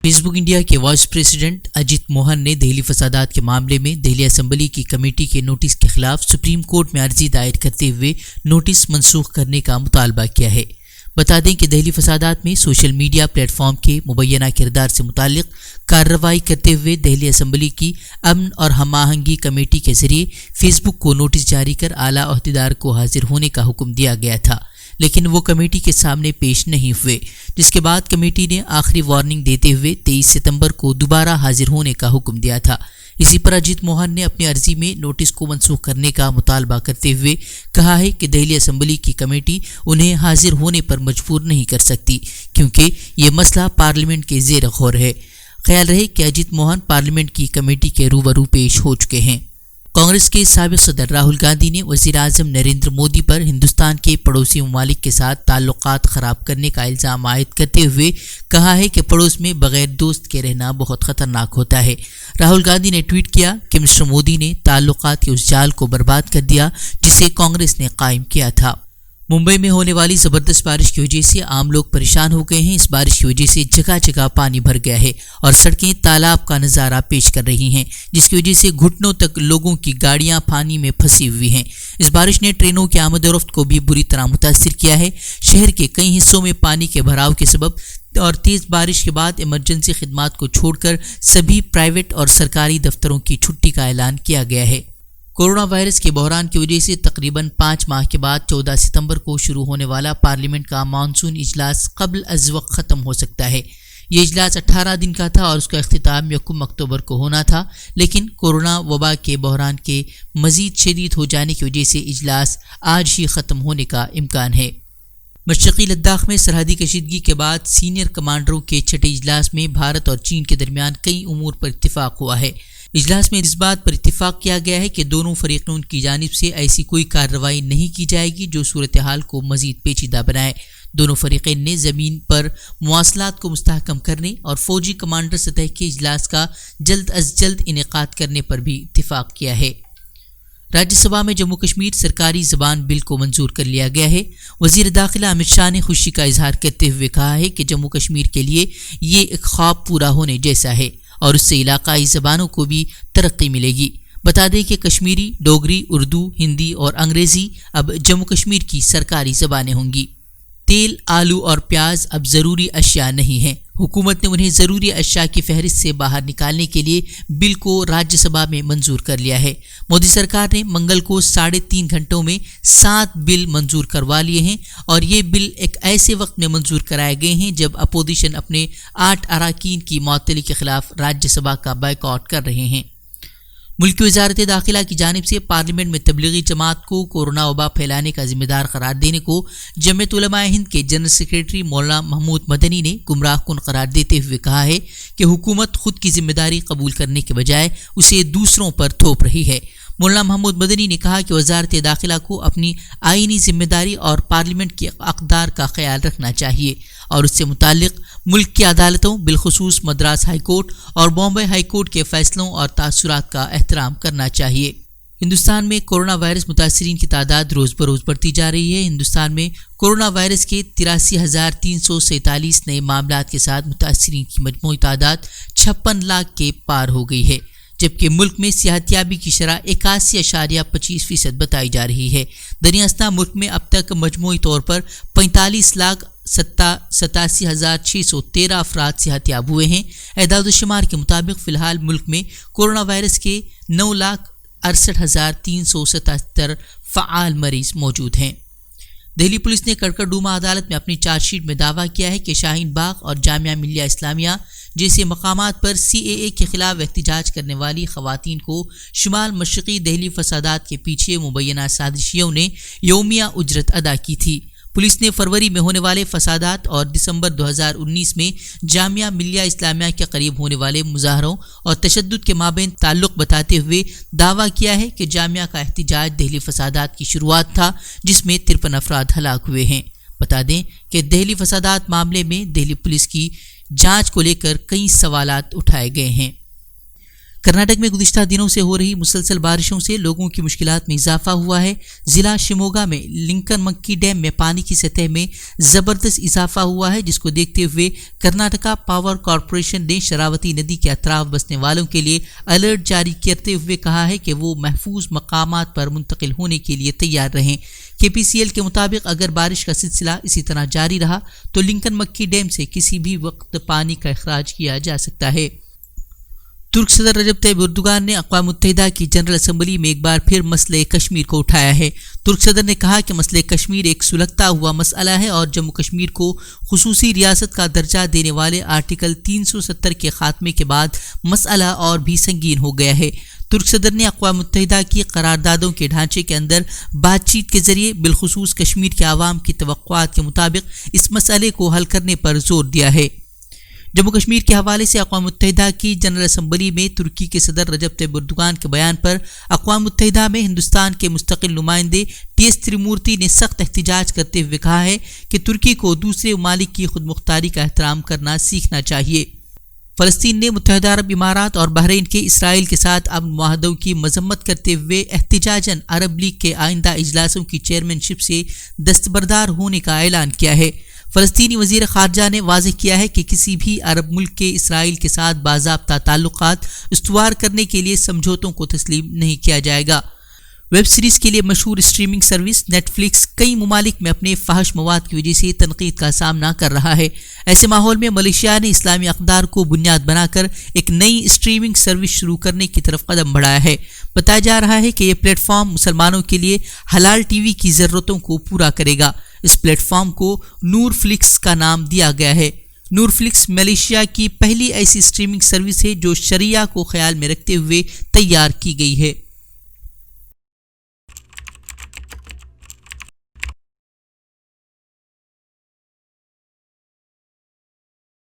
Face بک India کے vice president Ajit Mohan نے دہلی فسادات کے معاملے میں دہلی اسمبلی کی کمیٹی کے نوٹس کے خلاف سپریم کورٹ میں عرضی دائر کرتے ہوئے نوٹس منسوخ کرنے کا مطالبہ کیا ہے۔ بتا دیں کہ دہلی فسادات میں سوشل میڈیا پلیٹ فارم کے مبینہ کردار سے متعلق کارروائی کرتے ہوئے دہلی اسمبلی کی امن اور ہم آہنگی کمیٹی کے ذریعے فیس بک کو نوٹس جاری کر اعلیٰ عہدیدار کو حاضر ہونے کا حکم دیا گیا تھا، لیکن وہ کمیٹی کے سامنے پیش نہیں ہوئے، جس کے بعد کمیٹی نے آخری وارننگ دیتے ہوئے 23 ستمبر کو دوبارہ حاضر ہونے کا حکم دیا تھا۔ اسی پر اجیت موہن نے اپنی عرضی میں نوٹس کو منسوخ کرنے کا مطالبہ کرتے ہوئے کہا ہے کہ دہلی اسمبلی کی کمیٹی انہیں حاضر ہونے پر مجبور نہیں کر سکتی، کیونکہ یہ مسئلہ پارلیمنٹ کے زیر غور ہے۔ خیال رہے کہ اجیت موہن پارلیمنٹ کی کمیٹی کے روبرو پیش ہو چکے ہیں۔ کانگریس کے سابق صدر راہل گاندھی نے وزیر اعظم نریندر مودی پر ہندوستان کے پڑوسی ممالک کے ساتھ تعلقات خراب کرنے کا الزام عائد کرتے ہوئے کہا ہے کہ پڑوس میں بغیر دوست کے رہنا بہت خطرناک ہوتا ہے۔ راہل گاندھی نے ٹویٹ کیا کہ مسٹر مودی نے تعلقات کے اس جال کو برباد کر دیا جسے کانگریس نے قائم کیا تھا۔ ممبئی میں ہونے والی زبردست بارش کی وجہ سے عام لوگ پریشان ہو گئے ہیں۔ اس بارش کی وجہ سے جگہ جگہ پانی بھر گیا ہے اور سڑکیں تالاب کا نظارہ پیش کر رہی ہیں، جس کی وجہ سے گھٹنوں تک لوگوں کی گاڑیاں پانی میں پھنسی ہوئی ہیں۔ اس بارش نے ٹرینوں کی آمد و رفت کو بھی بری طرح متاثر کیا ہے۔ شہر کے کئی حصوں میں پانی کے بھراؤ کے سبب اور تیز بارش کے بعد ایمرجنسی خدمات کو چھوڑ کر سبھی پرائیویٹ اور سرکاری دفتروں کی چھٹی کا اعلان کیا گیا ہے۔ کورونا وائرس کے بحران کی وجہ سے تقریباً 5 ماہ کے بعد 14 ستمبر کو شروع ہونے والا پارلیمنٹ کا مانسون اجلاس قبل از وقت ختم ہو سکتا ہے۔ یہ اجلاس 18 دن کا تھا اور اس کا اختتام 1 اکتوبر کو ہونا تھا، لیکن کورونا وبا کے بحران کے مزید شدید ہو جانے کی وجہ سے اجلاس آج ہی ختم ہونے کا امکان ہے۔ مشرقی لداخ میں سرحدی کشیدگی کے بعد سینئر کمانڈروں کے چھٹے اجلاس میں بھارت اور چین کے درمیان کئی امور پر اتفاق ہوا ہے۔ اجلاس میں اس بات پر اتفاق کیا گیا ہے کہ دونوں فریقوں کی جانب سے ایسی کوئی کارروائی نہیں کی جائے گی جو صورتحال کو مزید پیچیدہ بنائے۔ دونوں فریقین نے زمین پر مواصلات کو مستحکم کرنے اور فوجی کمانڈر سطح کے اجلاس کا جلد از جلد انعقاد کرنے پر بھی اتفاق کیا ہے۔ راجیہ سبھا میں جموں کشمیر سرکاری زبان بل کو منظور کر لیا گیا ہے۔ وزیر داخلہ امت شاہ نے خوشی کا اظہار کرتے ہوئے کہا ہے کہ جموں کشمیر کے لیے یہ ایک خواب پورا ہونے جیسا ہے اور اس سے علاقائی زبانوں کو بھی ترقی ملے گی۔ بتا دیں کہ کشمیری، ڈوگری، اردو، ہندی اور انگریزی اب جموں کشمیر کی سرکاری زبانیں ہوں گی۔ تیل، آلو اور پیاز اب ضروری اشیاء نہیں ہیں۔ حکومت نے انہیں ضروری اشیاء کی فہرست سے باہر نکالنے کے لیے بل کو راجیہ سبھا میں منظور کر لیا ہے۔ مودی سرکار نے منگل کو 3.5 گھنٹوں میں 7 بل منظور کروا لیے ہیں اور یہ بل ایک ایسے وقت میں منظور کرائے گئے ہیں جب اپوزیشن اپنے 8 اراکین کی معطلی کے خلاف راجیہ سبھا کا بائیکاٹ کر رہے ہیں۔ ملک کی وزارت داخلہ کی جانب سے پارلیمنٹ میں تبلیغی جماعت کو کورونا وبا پھیلانے کا ذمہ دار قرار دینے کو جمعیت علماء ہند کے جنرل سیکریٹری مولانا محمود مدنی نے گمراہ کن قرار دیتے ہوئے کہا ہے کہ حکومت خود کی ذمہ داری قبول کرنے کے بجائے اسے دوسروں پر تھوپ رہی ہے۔ مولانا محمود مدنی نے کہا کہ وزارت داخلہ کو اپنی آئینی ذمہ داری اور پارلیمنٹ کے اقدار کا خیال رکھنا چاہیے اور اس سے متعلق ملک کی عدالتوں بالخصوص مدراس ہائی کورٹ اور بامبے ہائی کورٹ کے فیصلوں اور تاثرات کا احترام کرنا چاہیے۔ ہندوستان میں کورونا وائرس متاثرین کی تعداد روز بروز بڑھتی جا رہی ہے۔ ہندوستان میں کورونا وائرس کے 83,347 نئے معاملات کے ساتھ متاثرین کی مجموعی تعداد 56 لاکھ کے پار ہو گئی ہے، جبکہ ملک میں صحتیابی کی شرح 81.25% بتائی جا رہی ہے۔ دریں اثنا ملک میں اب تک مجموعی طور پر 45,87,613 افراد صحتیاب ہوئے ہیں۔ اعداد و شمار کے مطابق فی الحال ملک میں کورونا وائرس کے 9,68,377 فعال مریض موجود ہیں۔ دہلی پولیس نے کڑکڑڈوما عدالت میں اپنی چارج شیٹ میں دعویٰ کیا ہے کہ شاہین باغ اور جامعہ ملیہ اسلامیہ جیسے مقامات پر CAA کے خلاف احتجاج کرنے والی خواتین کو شمال مشرقی دہلی فسادات کے پیچھے مبینہ سازشیوں نے یومیہ اجرت ادا کی تھی۔ پولیس نے فروری میں ہونے والے فسادات اور دسمبر 2019 میں جامعہ ملیہ اسلامیہ کے قریب ہونے والے مظاہروں اور تشدد کے مابین تعلق بتاتے ہوئے دعویٰ کیا ہے کہ جامعہ کا احتجاج دہلی فسادات کی شروعات تھا جس میں 53 افراد ہلاک ہوئے ہیں۔ بتا دیں کہ دہلی فسادات معاملے میں دہلی پولیس کی جانچ کو لے کر کئی سوالات اٹھائے گئے ہیں۔ کرناٹک میں گزشتہ دنوں سے ہو رہی مسلسل بارشوں سے لوگوں کی مشکلات میں اضافہ ہوا ہے۔ ضلع شیموگا میں لنکن مکی ڈیم میں پانی کی سطح میں زبردست اضافہ ہوا ہے، جس کو دیکھتے ہوئے کرناٹکا پاور کارپوریشن نے شراوتی ندی کے اطراف بسنے والوں کے لیے الرٹ جاری کرتے ہوئے کہا ہے کہ وہ محفوظ مقامات پر منتقل ہونے کے لیے تیار رہیں۔ KPCL کے مطابق اگر بارش کا سلسلہ اسی طرح جاری رہا تو لنکن مکی ڈیم سے کسی بھی وقت پانی کا اخراج کیا جا سکتا ہے۔ ترک صدر رجب طیب اردوغان نے اقوام متحدہ کی جنرل اسمبلی میں ایک بار پھر مسئلہ کشمیر کو اٹھایا ہے۔ ترک صدر نے کہا کہ مسئلہ کشمیر ایک سلگتا ہوا مسئلہ ہے اور جموں کشمیر کو خصوصی ریاست کا درجہ دینے والے آرٹیکل 370 کے خاتمے کے بعد مسئلہ اور بھی سنگین ہو گیا ہے۔ ترک صدر نے اقوام متحدہ کی قراردادوں کے ڈھانچے کے اندر بات چیت کے ذریعے بالخصوص کشمیر کے عوام کی توقعات کے مطابق اس مسئلے کو حل کرنے پر زور دیا ہے۔ جموں کشمیر کے حوالے سے اقوام متحدہ کی جنرل اسمبلی میں ترکی کے صدر رجب طیب اردوغان کے بیان پر اقوام متحدہ میں ہندوستان کے مستقل نمائندے TS تریمورتی نے سخت احتجاج کرتے ہوئے کہا ہے کہ ترکی کو دوسرے ممالک کی خود مختاری کا احترام کرنا سیکھنا چاہیے۔ فلسطین نے متحدہ عرب امارات اور بحرین کے اسرائیل کے ساتھ امن معاہدوں کی مذمت کرتے ہوئے احتجاجاً عرب لیگ کے آئندہ اجلاسوں کی چیئرمین شپ سے دستبردار ہونے کا اعلان کیا ہے۔ فلسطینی وزیر خارجہ نے واضح کیا ہے کہ کسی بھی عرب ملک کے اسرائیل کے ساتھ باضابطہ تعلقات استوار کرنے کے لیے سمجھوتوں کو تسلیم نہیں کیا جائے گا۔ ویب سیریز کے لیے مشہور اسٹریمنگ سروس نیٹ فلکس کئی ممالک میں اپنے فحش مواد کی وجہ سے تنقید کا سامنا کر رہا ہے۔ ایسے ماحول میں ملیشیا نے اسلامی اقدار کو بنیاد بنا کر ایک نئی اسٹریمنگ سروس شروع کرنے کی طرف قدم بڑھایا ہے۔ بتایا جا رہا ہے کہ یہ پلیٹ فارم مسلمانوں کے لیے حلال ٹی وی کی ضرورتوں کو پورا کرے گا۔ اس پلیٹ فارم کو نور فلکس کا نام دیا گیا ہے۔ نور فلکس ملیشیا کی پہلی ایسی اسٹریمنگ سروس ہے جو شریعہ کو خیال میں رکھتے ہوئے تیار کی گئی ہے۔